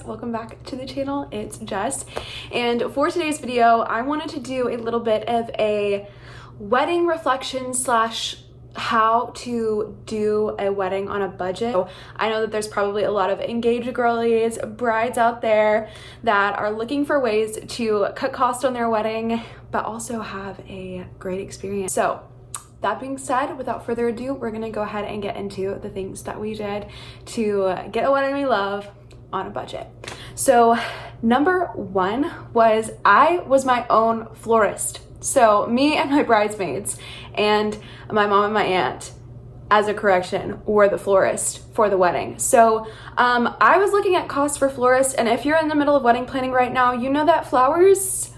Welcome back to the channel. It's Jess, and for today's video I wanted to do a little bit of a wedding reflection slash how to do a wedding on a budget. So I know that there's probably a lot of engaged girlies, brides out there that are looking for ways to cut costs on their wedding but also have a great experience. So that being said, without further ado, we're gonna go ahead and get into the things that we did to get a wedding we love on a budget. So number one was I was my own florist. So me and my bridesmaids and my mom and my aunt, as a correction, were the florist for the wedding. So I was looking at costs for florists, and if you're in the middle of wedding planning right now, you know that flowers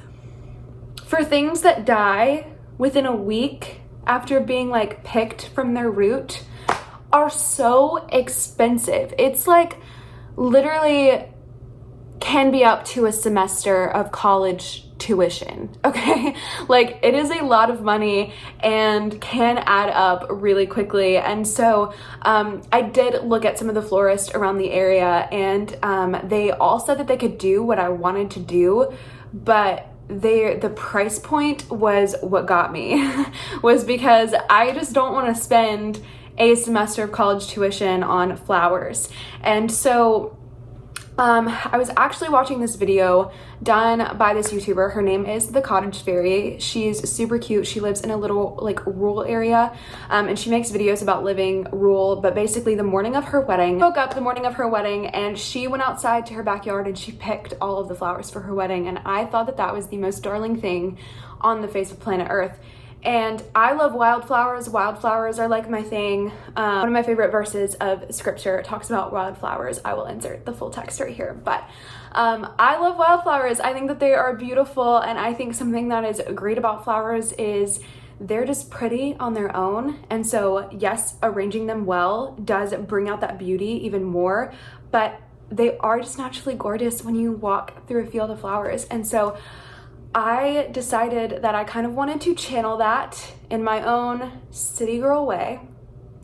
for things that die within a week after being like picked from their root are so expensive. It's like literally can be up to a semester of college tuition, okay? Like it is a lot of money and can add up really quickly. And so I did look at some of the florists around the area, and they all said that they could do what I wanted to do, but the price point was what got me was because I just don't want to spend a semester of college tuition on flowers. And so I was actually watching this video done by this YouTuber. Her name is The Cottage Fairy. She's super cute. She lives in a little like rural area, and she makes videos about living rural. But basically the morning of her wedding, woke up the morning of her wedding, and she went outside to her backyard and she picked all of the flowers for her wedding. And I thought that that was the most darling thing on the face of planet Earth. And I love wildflowers. Wildflowers are like my thing. One of my favorite verses of scripture talks about wildflowers. I will insert the full text right here. But I love wildflowers. I think that they are beautiful. And I think something that is great about flowers is they're just pretty on their own. And so yes, arranging them well does bring out that beauty even more. But they are just naturally gorgeous when you walk through a field of flowers. And so I decided that I kind of wanted to channel that in my own city girl way.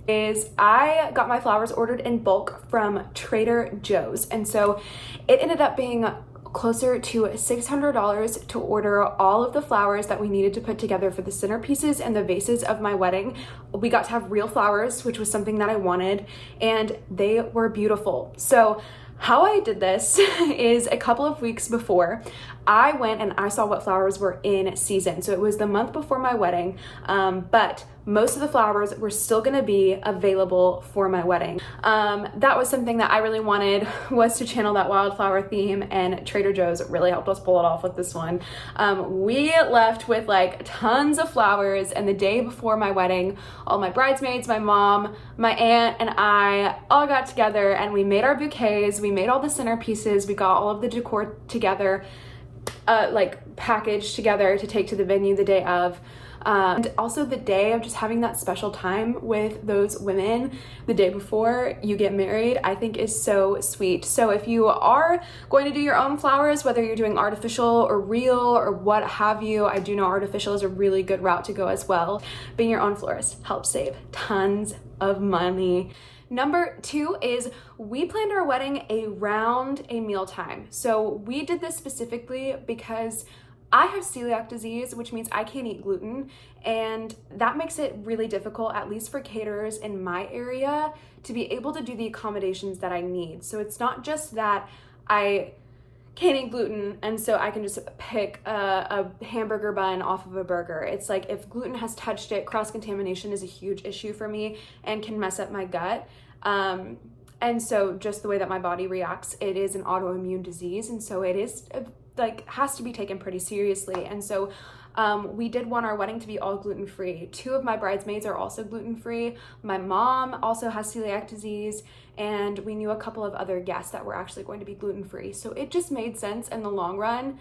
Is I got my flowers ordered in bulk from Trader Joe's, and so it ended up being closer to $600 to order all of the flowers that we needed to put together for the centerpieces and the vases of my wedding. We got to have real flowers, which was something that I wanted, and they were beautiful. So how I did this is a couple of weeks before, I went and I saw what flowers were in season. So it was the month before my wedding, but most of the flowers were still gonna be available for my wedding. That was something that I really wanted, was to channel that wildflower theme, and Trader Joe's really helped us pull it off with this one. We left with like tons of flowers, and the day before my wedding, all my bridesmaids, my mom, my aunt, and I all got together and we made our bouquets, we made all the centerpieces, we got all of the decor together, like packaged together to take to the venue the day of. And also the day of just having that special time with those women the day before you get married, I think is so sweet. So if you are going to do your own flowers, whether you're doing artificial or real or what have you, I do know artificial is a really good route to go as well. Being your own florist helps save tons of money. Number two is we planned our wedding around a mealtime. So we did this specifically because I have celiac disease, which means I can't eat gluten, and that makes it really difficult, at least for caterers in my area, to be able to do the accommodations that I need. So it's not just that I can't eat gluten and so I can just pick a hamburger bun off of a burger. It's like if gluten has touched it, cross-contamination is a huge issue for me and can mess up my gut. And so just the way that my body reacts, it is an autoimmune disease, and so it is like has to be taken pretty seriously. And so we did want our wedding to be all gluten-free. Two of my bridesmaids are also gluten-free. My mom also has celiac disease, and we knew a couple of other guests that were actually going to be gluten-free. So it just made sense in the long run.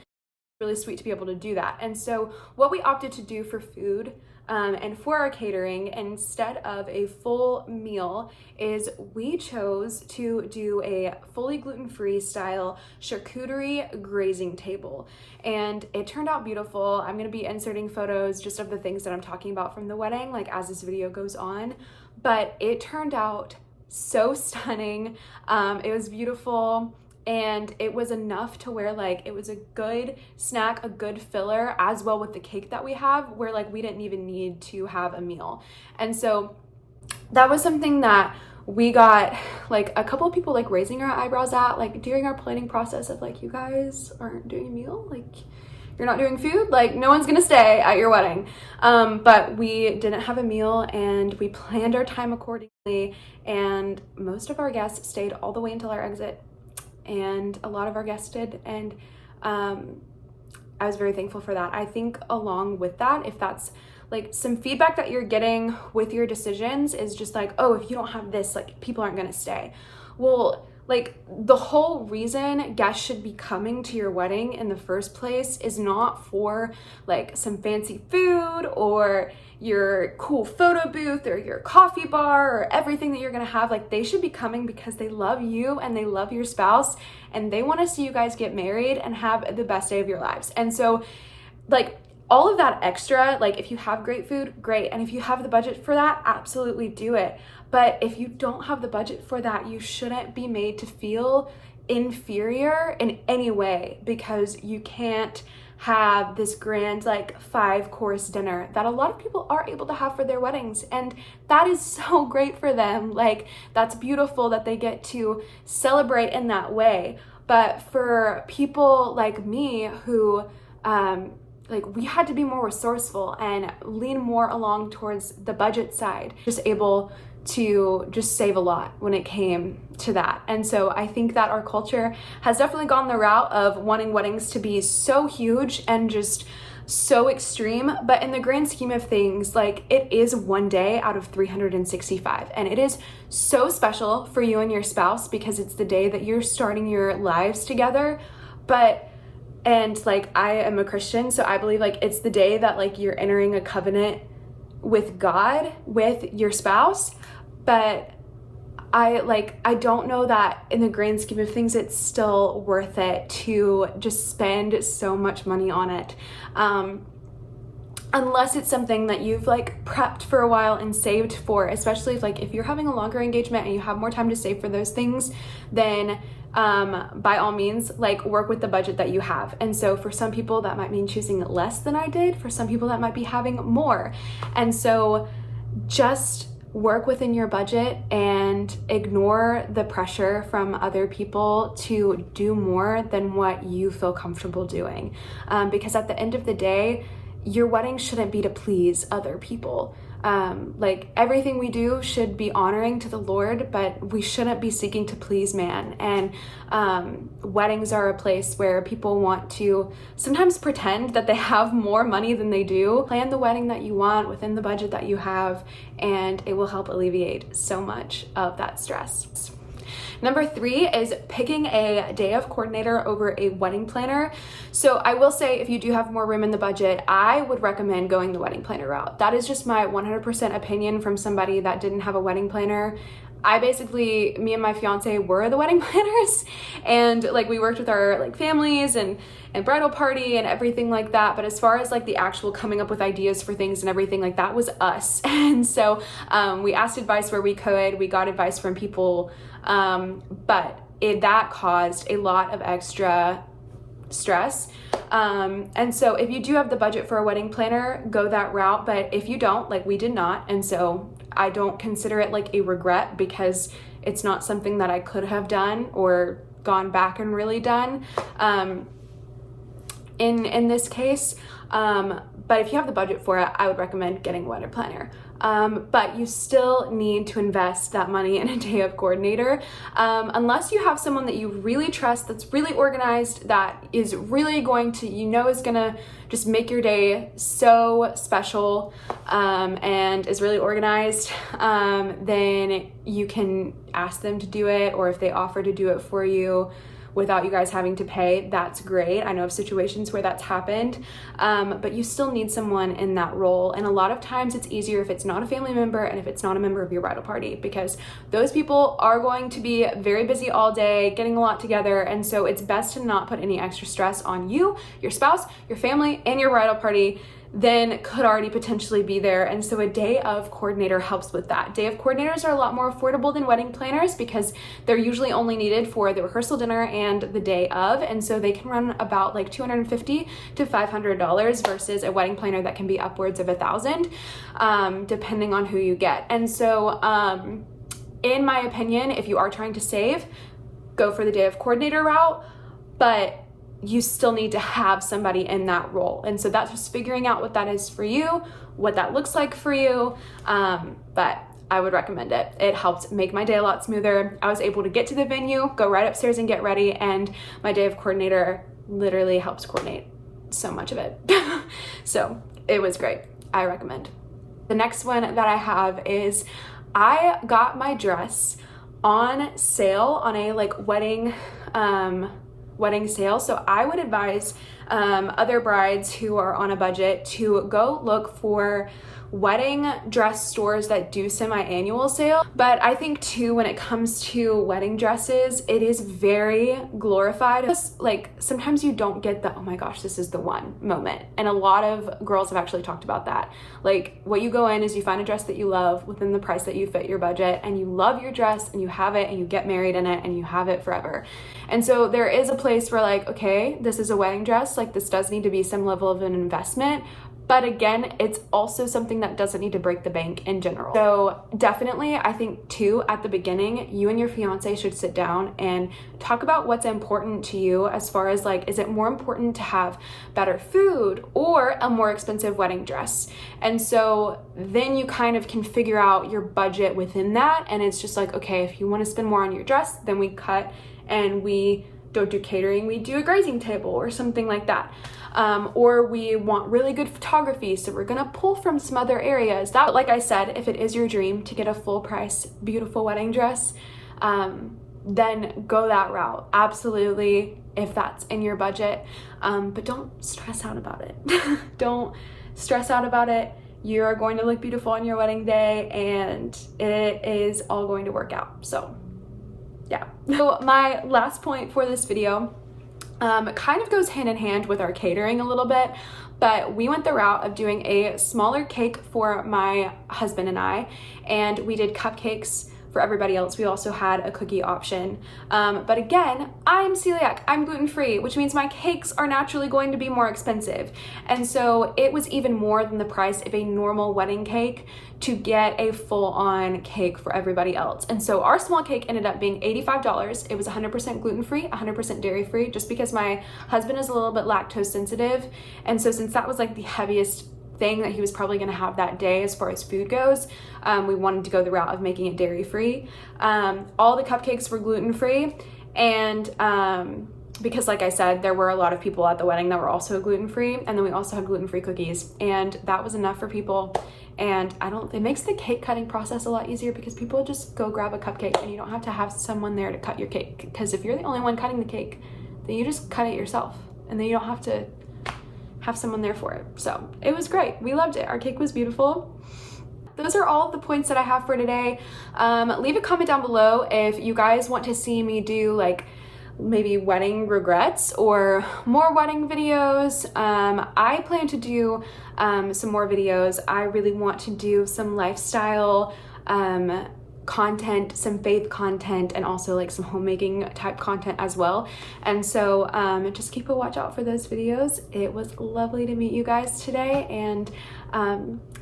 Really sweet to be able to do that. And so what we opted to do for food And for our catering, instead of a full meal, is we chose to do a fully gluten-free style charcuterie grazing table. And it turned out beautiful. I'm gonna be inserting photos just of the things that I'm talking about from the wedding, like as this video goes on. But it turned out so stunning. It was beautiful. And it was enough to where like it was a good snack, a good filler, as well with the cake that we have, where like we didn't even need to have a meal. And so that was something that we got like a couple of people like raising our eyebrows at, like during our planning process of like, you guys aren't doing a meal, like you're not doing food, like no one's gonna stay at your wedding. But we didn't have a meal, and we planned our time accordingly, and most of our guests stayed all the way until our exit. And a lot of our guests did, and I was very thankful for that. I think along with that, if that's like some feedback that you're getting with your decisions is just like, oh, if you don't have this, like people aren't gonna stay. Well, like the whole reason guests should be coming to your wedding in the first place is not for like some fancy food or your cool photo booth or your coffee bar or everything that you're gonna have. Like they should be coming because they love you and they love your spouse, and they want to see you guys get married and have the best day of your lives. And so like all of that extra, like if you have great food, great. And if you have the budget for that, absolutely do it. But if you don't have the budget for that, you shouldn't be made to feel inferior in any way because you can't have this grand like 5-course dinner that a lot of people are able to have for their weddings, and that is so great for them. Like that's beautiful that they get to celebrate in that way. But for people like me who like we had to be more resourceful and lean more along towards the budget side, just able to just save a lot when it came to that. And so I think that our culture has definitely gone the route of wanting weddings to be so huge and just so extreme, but in the grand scheme of things, like it is one day out of 365, and it is so special for you and your spouse because it's the day that you're starting your lives together. And like I am a Christian, so I believe like it's the day that like you're entering a covenant with God, with your spouse. But I don't know that in the grand scheme of things, it's still worth it to just spend so much money on it. Unless it's something that you've like prepped for a while and saved for, especially if you're having a longer engagement and you have more time to save for those things, then by all means, like work with the budget that you have. And so for some people that might mean choosing less than I did, for some people that might be having more. And so just work within your budget and ignore the pressure from other people to do more than what you feel comfortable doing. Because at the end of the day, your wedding shouldn't be to please other people. Like everything we do should be honoring to the Lord, but we shouldn't be seeking to please man. And weddings are a place where people want to sometimes pretend that they have more money than they do. Plan the wedding that you want within the budget that you have, and it will help alleviate so much of that stress. Number 3 is picking a day of coordinator over a wedding planner. So I will say, if you do have more room in the budget, I would recommend going the wedding planner route. That is just my 100% opinion from somebody that didn't have a wedding planner. Me and my fiance were the wedding planners, and like we worked with our like families and bridal party and everything like that. But as far as like the actual coming up with ideas for things and everything, like that was us. And so we asked advice where we could, we got advice from people, but that caused a lot of extra stress. And so if you do have the budget for a wedding planner, go that route. But if you don't, like we did not, and so I don't consider it like a regret because it's not something that I could have done or gone back and really done in this case. But if you have the budget for it, I would recommend getting a wedding planner. But you still need to invest that money in a day of coordinator. Unless you have someone that you really trust, that's really organized, that is really going to, is gonna just make your day so special, and is really organized, then you can ask them to do it, or if they offer to do it for you, without you guys having to pay, that's great. I know of situations where that's happened, but you still need someone in that role. And a lot of times it's easier if it's not a family member and if it's not a member of your bridal party, because those people are going to be very busy all day, getting a lot together. And so it's best to not put any extra stress on you, your spouse, your family, and your bridal party then could already potentially be there. And so a day of coordinator helps with that. Day of coordinators are a lot more affordable than wedding planners because they're usually only needed for the rehearsal dinner and the day of. And so they can run about like $250 to $500 versus a wedding planner that can be upwards of $1,000, depending on who you get. And so, in my opinion, if you are trying to save, go for the day of coordinator route, but you still need to have somebody in that role. And so that's just figuring out what that is for you, what that looks like for you. But I would recommend it. It helped make my day a lot smoother. I was able to get to the venue, go right upstairs and get ready. And my day of coordinator literally helps coordinate so much of it. So it was great. I recommend. The next one that I have is I got my dress on sale on a like wedding sale. So I would advise other brides who are on a budget to go look for wedding dress stores that do semi-annual sale. But I think too, when it comes to wedding dresses, it is very glorified. Just like sometimes you don't get the, oh my gosh, this is the one moment. And a lot of girls have actually talked about that. Like what you go in is you find a dress that you love within the price that you fit your budget, and you love your dress and you have it and you get married in it and you have it forever. And so there is a place where like, okay, this is a wedding dress, like this does need to be some level of an investment. But again, it's also something that doesn't need to break the bank in general. So definitely, I think too, at the beginning, you and your fiance should sit down and talk about what's important to you as far as like, is it more important to have better food or a more expensive wedding dress? And so then you kind of can figure out your budget within that. And it's just like, okay, if you want to spend more on your dress, then we cut and we don't do catering, we do a grazing table or something like that. Or we want really good photography, so we're gonna pull from some other areas. That, like I said, if it is your dream to get a full price, beautiful wedding dress, then go that route. Absolutely, if that's in your budget. But don't stress out about it. Don't stress out about it. You are going to look beautiful on your wedding day, and it is all going to work out. So yeah. So my last point for this video kind of goes hand in hand with our catering a little bit, but we went the route of doing a smaller cake for my husband and I, and we did cupcakes for everybody else. We also had a cookie option. But again, I'm celiac, I'm gluten-free, which means my cakes are naturally going to be more expensive. And so it was even more than the price of a normal wedding cake to get a full-on cake for everybody else. And so our small cake ended up being $85. It was 100% gluten-free, 100% dairy-free, just because my husband is a little bit lactose sensitive. And so since that was like the heaviest thing that he was probably going to have that day as far as food goes, we wanted to go the route of making it dairy-free. All the cupcakes were gluten-free, and because like I said, there were a lot of people at the wedding that were also gluten-free, and then we also had gluten-free cookies, and that was enough for people. And it makes the cake cutting process a lot easier because people just go grab a cupcake and you don't have to have someone there to cut your cake, because if you're the only one cutting the cake, then you just cut it yourself, and then you don't have to have someone there for it. So it was great. We loved it. Our cake was beautiful. Those are all the points that I have for today. Leave a comment down below if you guys want to see me do like maybe wedding regrets or more wedding videos. I plan to do some more videos. I really want to do some lifestyle content, some faith content, and also like some homemaking type content as well. And so just keep a watch out for those videos. It was lovely to meet you guys today, and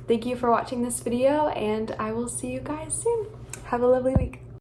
thank you for watching this video, and I will see you guys soon. Have a lovely week.